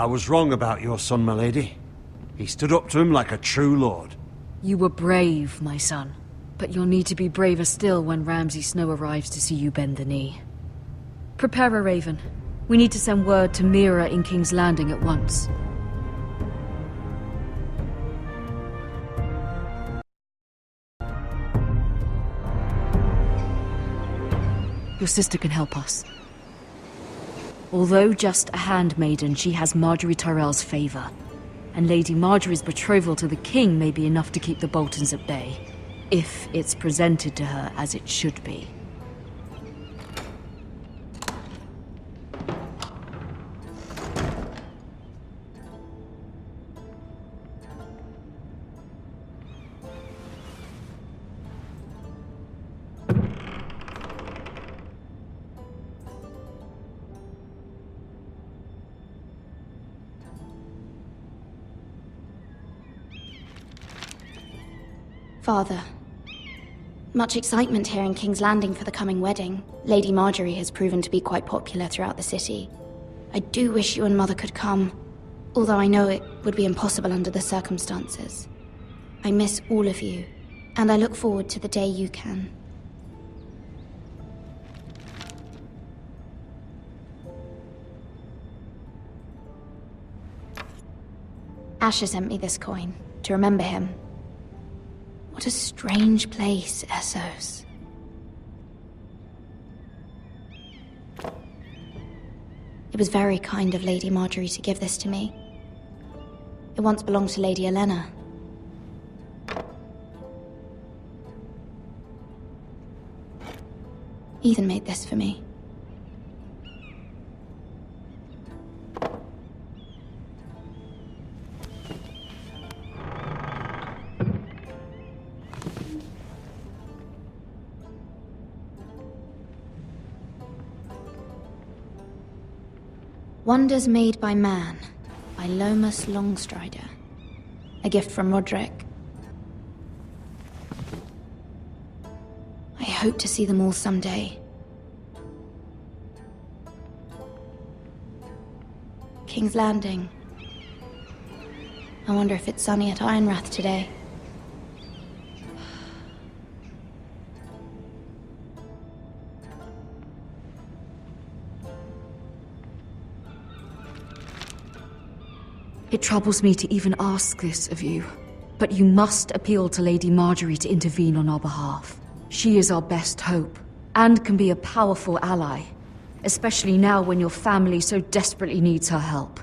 I was wrong about your son, my lady. He stood up to him like a true lord. You were brave, my son. But you'll need to be braver still when Ramsay Snow arrives to see you bend the knee. Prepare a raven. We need to send word to Mira in King's Landing at once. Your sister can help us. Although just a handmaiden, she has Marjorie Tyrell's favor. And Lady Marjorie's betrothal to the king may be enough to keep the Boltons at bay. If it's presented to her as it should be. Father. Much excitement here in King's Landing for the coming wedding. Lady Marjorie has proven to be quite popular throughout the city. I do wish you and Mother could come, although I know it would be impossible under the circumstances. I miss all of you, and I look forward to the day you can. Asher sent me this coin, to remember him. What a strange place, Essos. It was very kind of Lady Marjorie to give this to me. It once belonged to Lady Elena. Ethan made this for me. Wonders Made by Man, by Lomas Longstrider. A gift from Roderick. I hope to see them all someday. King's Landing. I wonder if it's sunny at Ironrath today. It troubles me to even ask this of you, but you must appeal to Lady Marjorie to intervene on our behalf. She is our best hope, and can be a powerful ally, especially now when your family so desperately needs her help.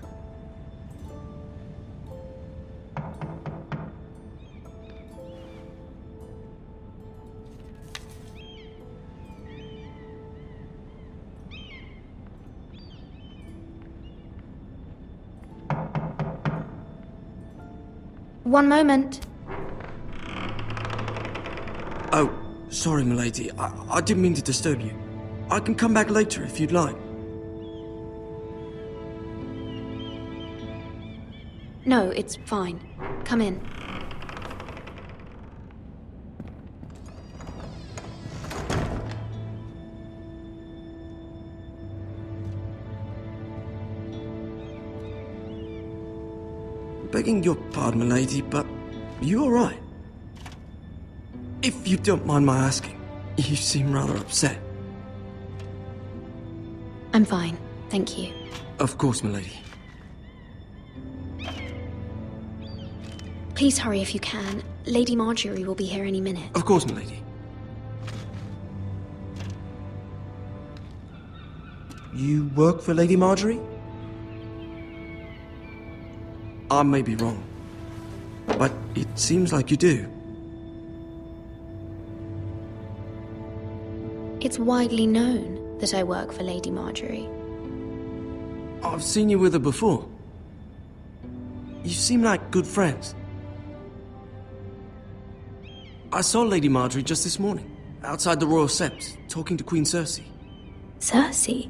One moment. Oh, sorry, milady. I didn't mean to disturb you. I can come back later if you'd like. No, it's fine. Come in. Begging your pardon, milady, but you all right? If you don't mind my asking, you seem rather upset. I'm fine, thank you. Of course, milady. Please hurry if you can. Lady Marjorie will be here any minute. Of course, milady. You work for Lady Marjorie? I may be wrong, but it seems like you do. It's widely known that I work for Lady Marjorie. I've seen you with her before. You seem like good friends. I saw Lady Marjorie just this morning, outside the Royal Sept, talking to Queen Cersei. Cersei?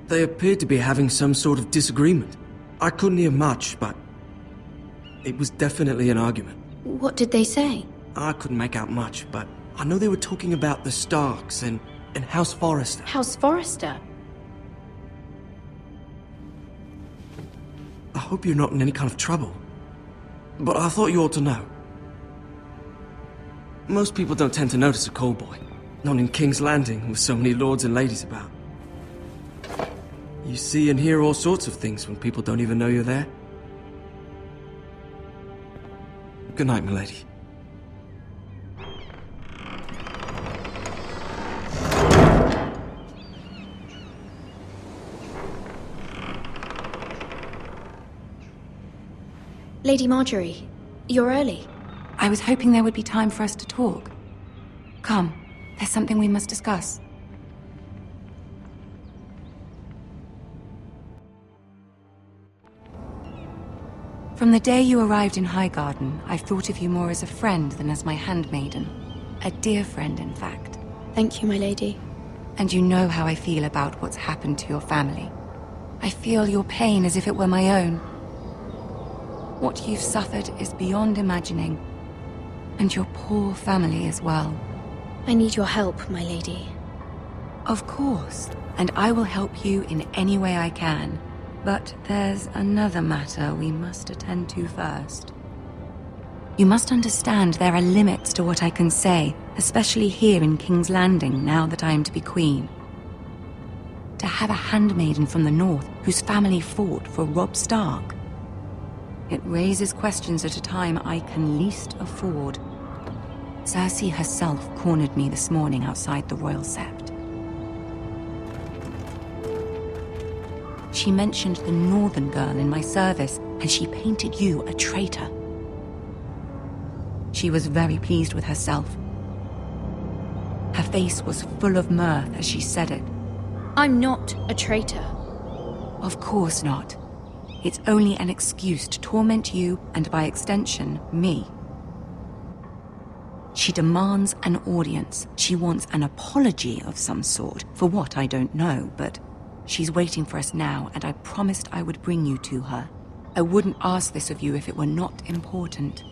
They appeared to be having some sort of disagreement. I couldn't hear much, but it was definitely an argument. What did they say? I couldn't make out much, but I know they were talking about the Starks and and House Forrester. House Forrester? I hope you're not in any kind of trouble. But I thought you ought to know. Most people don't tend to notice a call boy. Not in King's Landing, with so many lords and ladies about. You see and hear all sorts of things when people don't even know you're there. Good night, milady. Lady Marjorie, you're early. I was hoping there would be time for us to talk. Come, there's something we must discuss. From the day you arrived in Highgarden, I've thought of you more as a friend than as my handmaiden. A dear friend, in fact. Thank you, my lady. And you know how I feel about what's happened to your family. I feel your pain as if it were my own. What you've suffered is beyond imagining. And your poor family as well. I need your help, my lady. Of course, and I will help you in any way I can. But there's another matter we must attend to first. You must understand there are limits to what I can say, especially here in King's Landing, now that I am to be queen. To have a handmaiden from the north whose family fought for Robb Stark. It raises questions at a time I can least afford. Cersei herself cornered me this morning outside the Royal Sept. She mentioned the northern girl in my service, and she painted you a traitor. She was very pleased with herself. Her face was full of mirth as she said it. I'm not a traitor. Of course not. It's only an excuse to torment you, and by extension, me. She demands an audience. She wants an apology of some sort, for what I don't know, but she's waiting for us now, and I promised I would bring you to her. I wouldn't ask this of you if it were not important.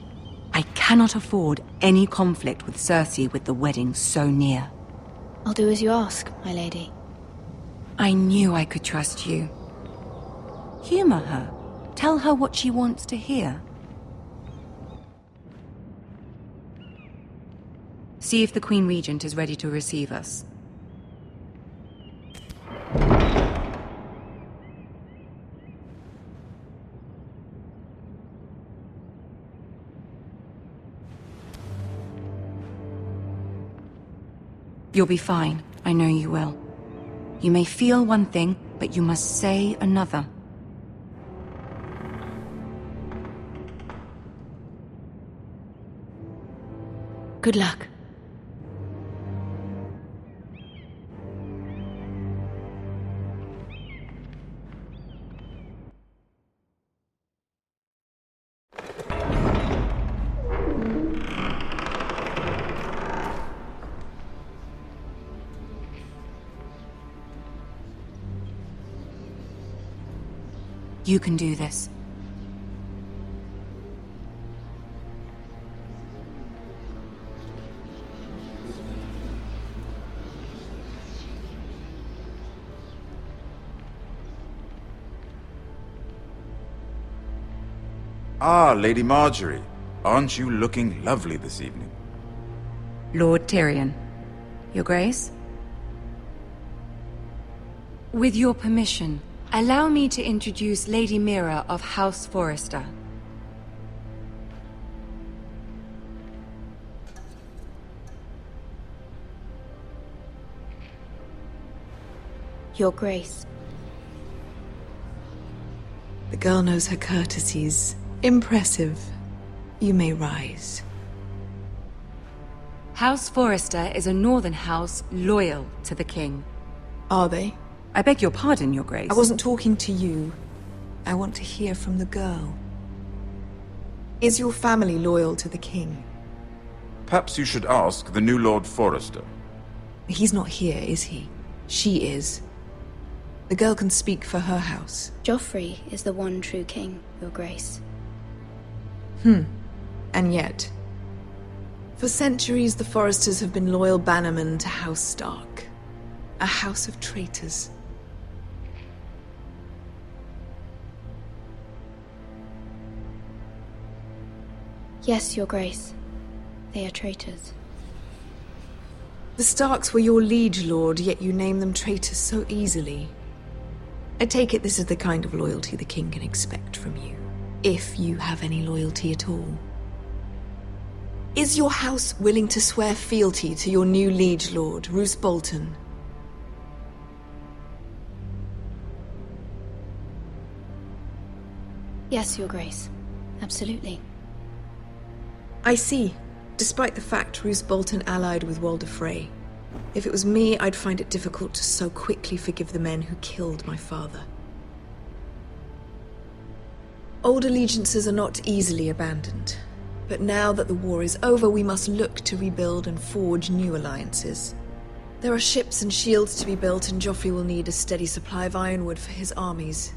I cannot afford any conflict with Cersei with the wedding so near. I'll do as you ask, my lady. I knew I could trust you. Humor her. Tell her what she wants to hear. See if the Queen Regent is ready to receive us. You'll be fine. I know you will. You may feel one thing, but you must say another. Good luck. You can do this. Ah, Lady Marjorie. Aren't you looking lovely this evening? Lord Tyrion. Your Grace? With your permission, allow me to introduce Lady Mira of House Forrester. Your Grace. The girl knows her courtesies. Impressive. You may rise. House Forrester is a northern house loyal to the king. Are they? I beg your pardon, Your Grace. I wasn't talking to you. I want to hear from the girl. Is your family loyal to the king? Perhaps you should ask the new Lord Forrester. He's not here, is he? She is. The girl can speak for her house. Joffrey is the one true king, Your Grace. And yet, for centuries the Forresters have been loyal bannermen to House Stark. A house of traitors. Yes, Your Grace. They are traitors. The Starks were your liege lord, yet you name them traitors so easily. I take it this is the kind of loyalty the king can expect from you. If you have any loyalty at all. Is your house willing to swear fealty to your new liege lord, Roose Bolton? Yes, Your Grace. Absolutely. I see. Despite the fact Roose Bolton allied with Walder Frey. If it was me, I'd find it difficult to so quickly forgive the men who killed my father. Old allegiances are not easily abandoned. But now that the war is over, we must look to rebuild and forge new alliances. There are ships and shields to be built, and Joffrey will need a steady supply of ironwood for his armies.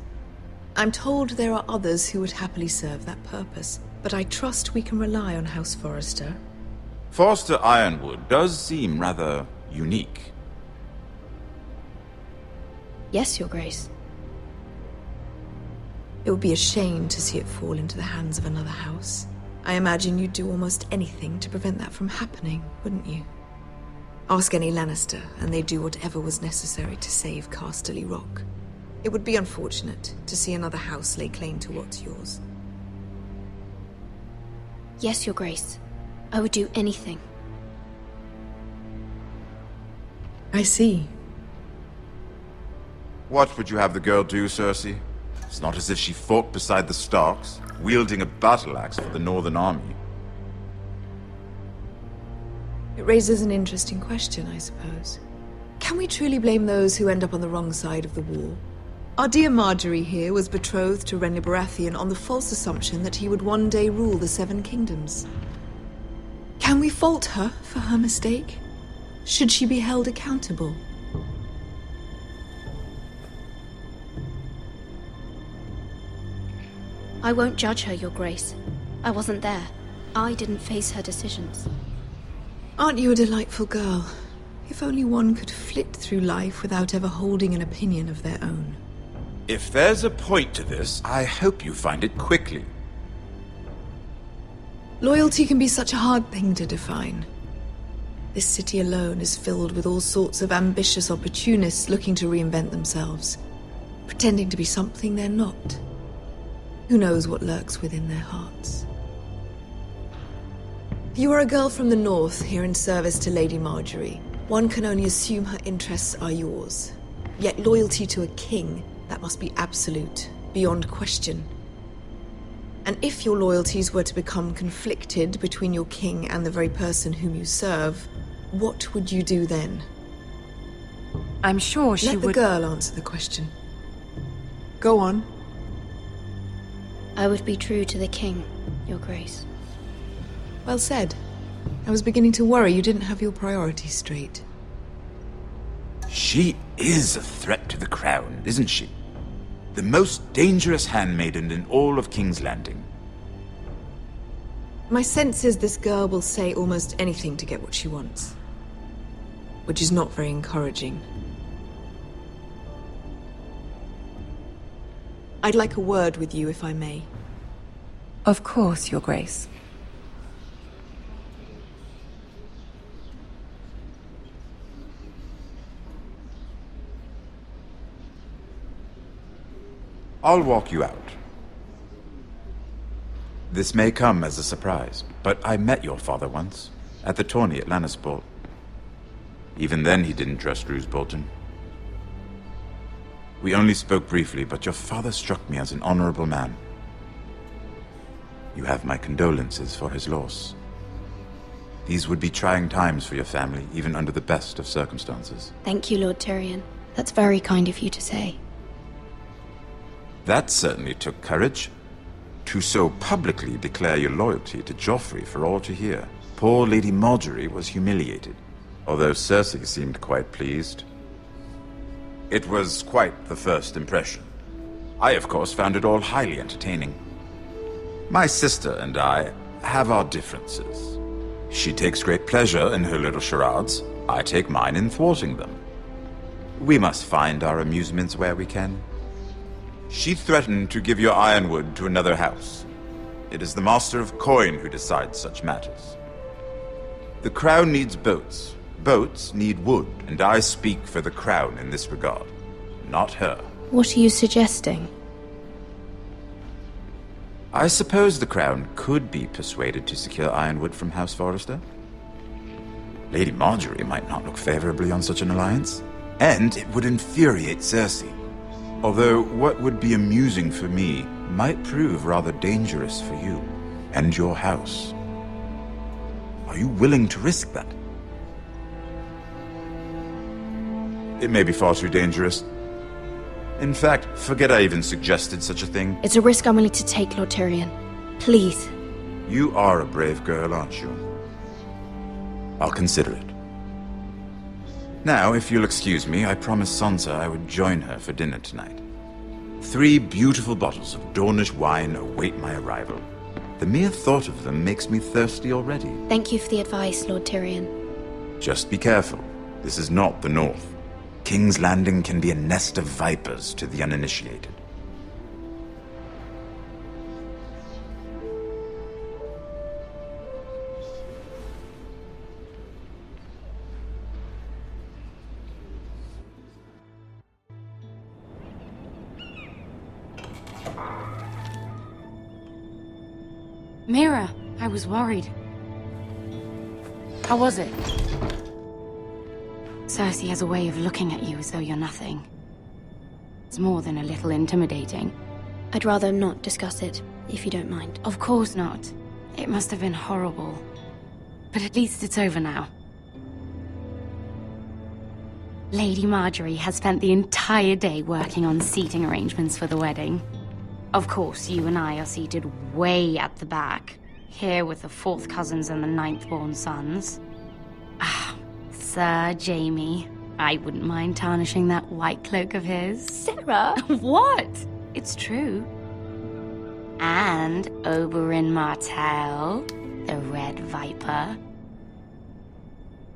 I'm told there are others who would happily serve that purpose, but I trust we can rely on House Forrester. Forster Ironwood does seem rather unique. Yes, Your Grace. It would be a shame to see it fall into the hands of another house. I imagine you'd do almost anything to prevent that from happening, wouldn't you? Ask any Lannister, and they'd do whatever was necessary to save Casterly Rock. It would be unfortunate to see another house lay claim to what's yours. Yes, Your Grace. I would do anything. I see. What would you have the girl do, Cersei? It's not as if she fought beside the Starks, wielding a battle axe for the Northern Army. It raises an interesting question, I suppose. Can we truly blame those who end up on the wrong side of the war? Our dear Marjorie here was betrothed to Renly Baratheon on the false assumption that he would one day rule the Seven Kingdoms. Can we fault her for her mistake? Should she be held accountable? I won't judge her, Your Grace. I wasn't there. I didn't face her decisions. Aren't you a delightful girl? If only one could flit through life without ever holding an opinion of their own. If there's a point to this, I hope you find it quickly. Loyalty can be such a hard thing to define. This city alone is filled with all sorts of ambitious opportunists looking to reinvent themselves, pretending to be something they're not. Who knows what lurks within their hearts? You are a girl from the north, here in service to Lady Marjorie. One can only assume her interests are yours. Yet loyalty to a king, that must be absolute, beyond question. And if your loyalties were to become conflicted between your king and the very person whom you serve, what would you do then? I'm sure she Let the would... girl answer the question. Go on. I would be true to the king, Your Grace. Well said. I was beginning to worry you didn't have your priorities straight. She is a threat to the crown, isn't she? The most dangerous handmaiden in all of King's Landing. My sense is this girl will say almost anything to get what she wants. Which is not very encouraging. I'd like a word with you, if I may. Of course, Your Grace. I'll walk you out. This may come as a surprise, but I met your father once, at the tourney at Lannisport. Even then he didn't trust Roose Bolton. We only spoke briefly, but your father struck me as an honorable man. You have my condolences for his loss. These would be trying times for your family, even under the best of circumstances. Thank you, Lord Tyrion. That's very kind of you to say. That certainly took courage. To so publicly declare your loyalty to Joffrey for all to hear. Poor Lady Marjorie was humiliated, although Cersei seemed quite pleased. It was quite the first impression. I, of course, found it all highly entertaining. My sister and I have our differences. She takes great pleasure in her little charades. I take mine in thwarting them. We must find our amusements where we can. She threatened to give your ironwood to another house. It is the Master of Coin who decides such matters. The Crown needs boats. Boats need wood, and I speak for the Crown in this regard, not her. What are you suggesting? I suppose the Crown could be persuaded to secure ironwood from House Forrester. Lady Marjorie might not look favorably on such an alliance, and it would infuriate Cersei. Although what would be amusing for me might prove rather dangerous for you and your house. Are you willing to risk that? It may be far too dangerous. In fact, forget I even suggested such a thing. It's a risk I'm willing to take, Lord Tyrion. Please. You are a brave girl, aren't you? I'll consider it. Now, if you'll excuse me, I promised Sansa I would join her for dinner tonight. 3 beautiful bottles of Dornish wine await my arrival. The mere thought of them makes me thirsty already. Thank you for the advice, Lord Tyrion. Just be careful. This is not the North. King's Landing can be a nest of vipers to the uninitiated. Mira, I was worried. How was it? Cersei has a way of looking at you as though you're nothing. It's more than a little intimidating. I'd rather not discuss it, if you don't mind. Of course not. It must have been horrible. But at least it's over now. Lady Marjorie has spent the entire day working on seating arrangements for the wedding. Of course, you and I are seated way at the back, here with the 4th cousins and the 9th-born sons. Ah, Sir Jaime. I wouldn't mind tarnishing that white cloak of his. Sarah! What? It's true. And Oberyn Martell, the Red Viper.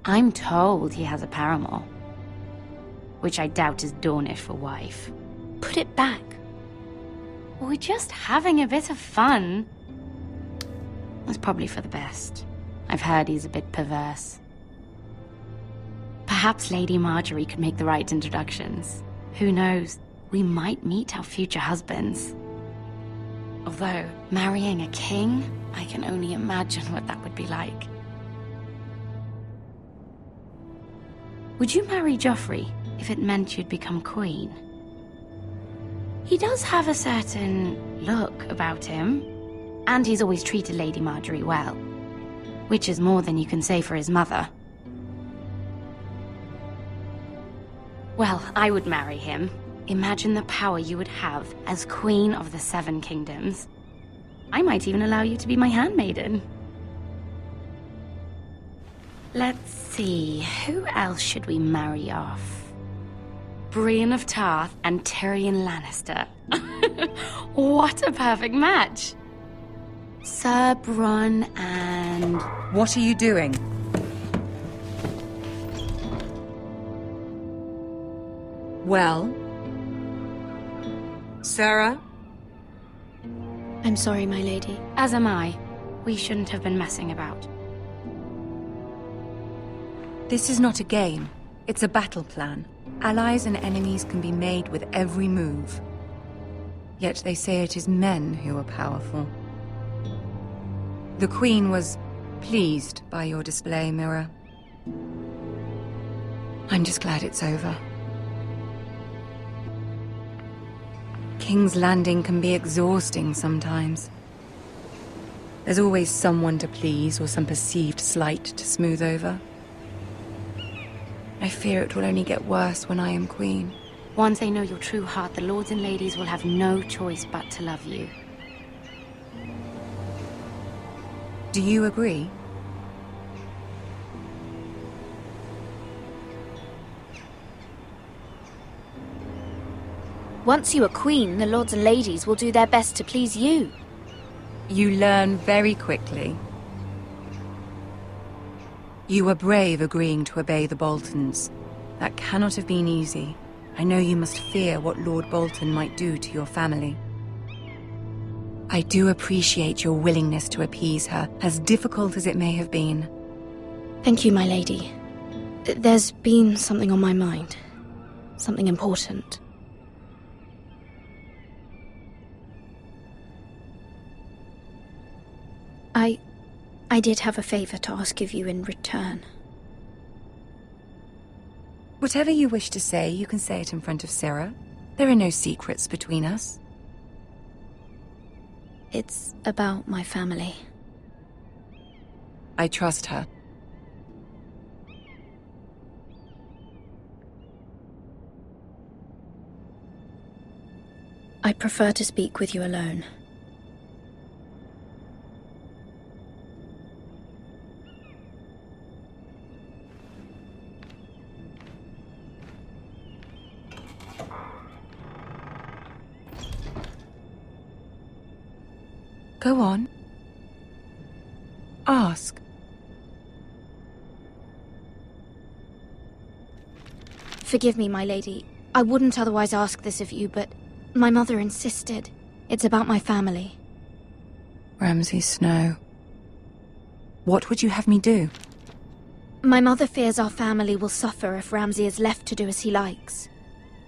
I'm told he has a paramour, which I doubt is Dornish for wife. Put it back. We're just having a bit of fun. It's probably for the best. I've heard he's a bit perverse. Perhaps Lady Marjorie could make the right introductions. Who knows? We might meet our future husbands. Although, marrying a king, I can only imagine what that would be like. Would you marry Joffrey if it meant you'd become queen? He does have a certain look about him, and he's always treated Lady Marjorie well, which is more than you can say for his mother. Well, I would marry him. Imagine the power you would have as Queen of the 7 Kingdoms. I might even allow you to be my handmaiden. Let's see, who else should we marry off? Brienne of Tarth and Tyrion Lannister. What a perfect match! Sir Bronn and... What are you doing? Well? Sarah? I'm sorry, my lady. As am I. We shouldn't have been messing about. This is not a game. It's a battle plan. Allies and enemies can be made with every move. Yet they say it is men who are powerful. The Queen was pleased by your display, Mira. I'm just glad it's over. King's Landing can be exhausting sometimes. There's always someone to please or some perceived slight to smooth over. I fear it will only get worse when I am queen. Once they know your true heart, the lords and ladies will have no choice but to love you. Do you agree? Once you are queen, the lords and ladies will do their best to please you. You learn very quickly. You were brave agreeing to obey the Boltons, That cannot have been easy. I know you must fear what Lord Bolton might do to your family. I do appreciate your willingness to appease her, as difficult as it may have been. Thank you, my lady. There's been something on my mind. Something important. I did have a favor to ask of you in return. Whatever you wish to say, you can say it in front of Sarah. There are no secrets between us. It's about my family. I trust her. I prefer to speak with you alone. Go on. Ask. Forgive me, my lady. I wouldn't otherwise ask this of you, but my mother insisted. It's about my family. Ramsay Snow. What would you have me do? My mother fears our family will suffer if Ramsay is left to do as he likes.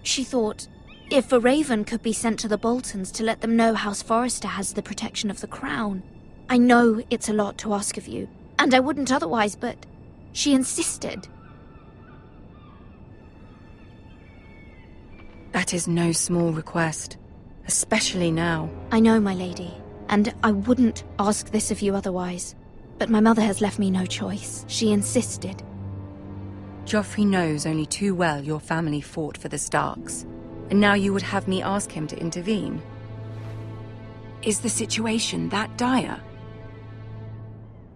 She thought, if a raven could be sent to the Boltons to let them know House Forrester has the protection of the crown. I know it's a lot to ask of you, and I wouldn't otherwise, but she insisted. That is no small request, especially now. I know, my lady, and I wouldn't ask this of you otherwise. But my mother has left me no choice. She insisted. Joffrey knows only too well your family fought for the Starks, and now you would have me ask him to intervene. Is the situation that dire?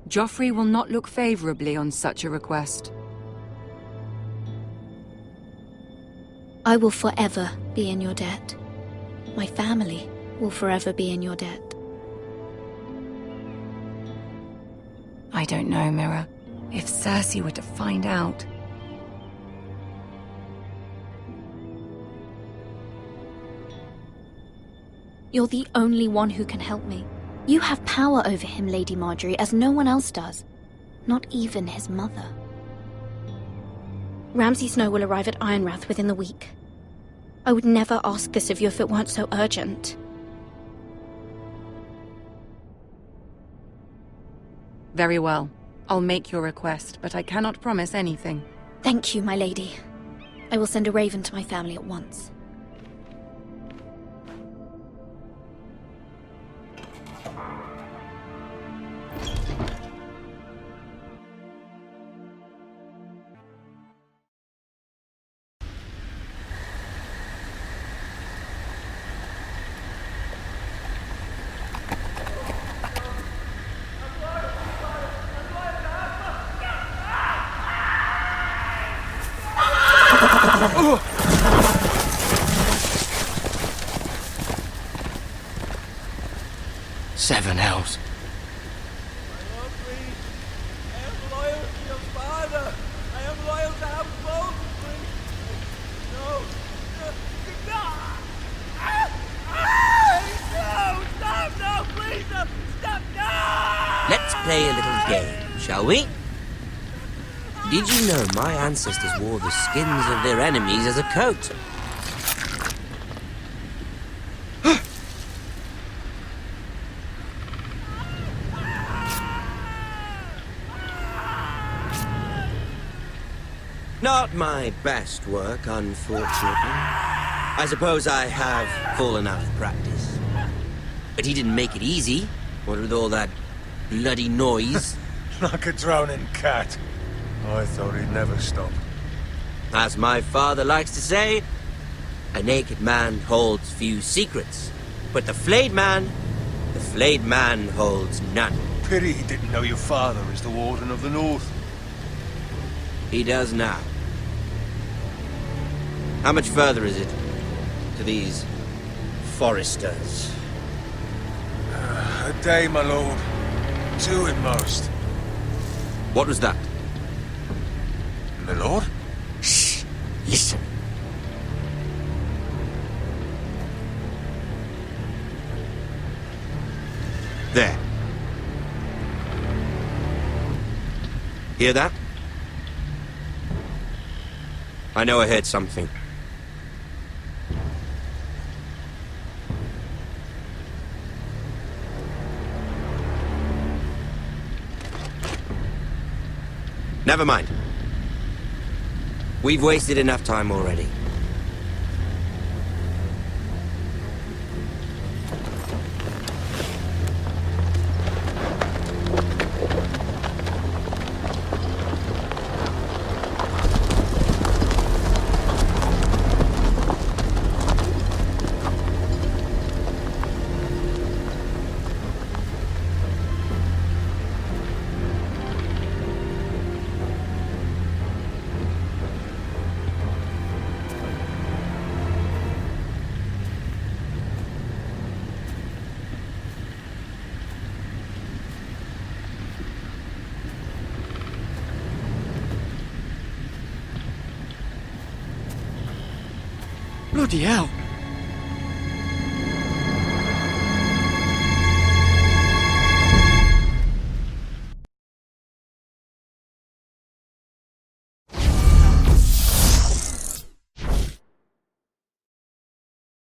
Joffrey will not look favorably on such a request. I will forever be in your debt. My family will forever be in your debt. I don't know, Mira. If Cersei were to find out... You're the only one who can help me. You have power over him, Lady Marjorie, as no one else does. Not even his mother. Ramsay Snow will arrive at Ironrath within the week. I would never ask this of you if it weren't so urgent. Very well. I'll make your request, but I cannot promise anything. Thank you, my lady. I will send a raven to my family at once. Seven hells. I am loyal to your father. I am loyal to House Bolton. No. No, stop, no, please, no, stop, no! Let's play a little game, shall we? Did you know my ancestors wore the skins of their enemies as a coat? Not my best work, unfortunately. I suppose I have fallen out of practice. But he didn't make it easy, what with all that bloody noise. Like a drowning cat. I thought he'd never stop. As my father likes to say, a naked man holds few secrets. But the flayed man holds none. Pity he didn't know your father is the Warden of the North. He does now. How much further is it to these Forresters? A day, my lord. 2 at most. What was that? My lord? Shh! There. Hear that? I know I heard something. Never mind. We've wasted enough time already. Bloody hell.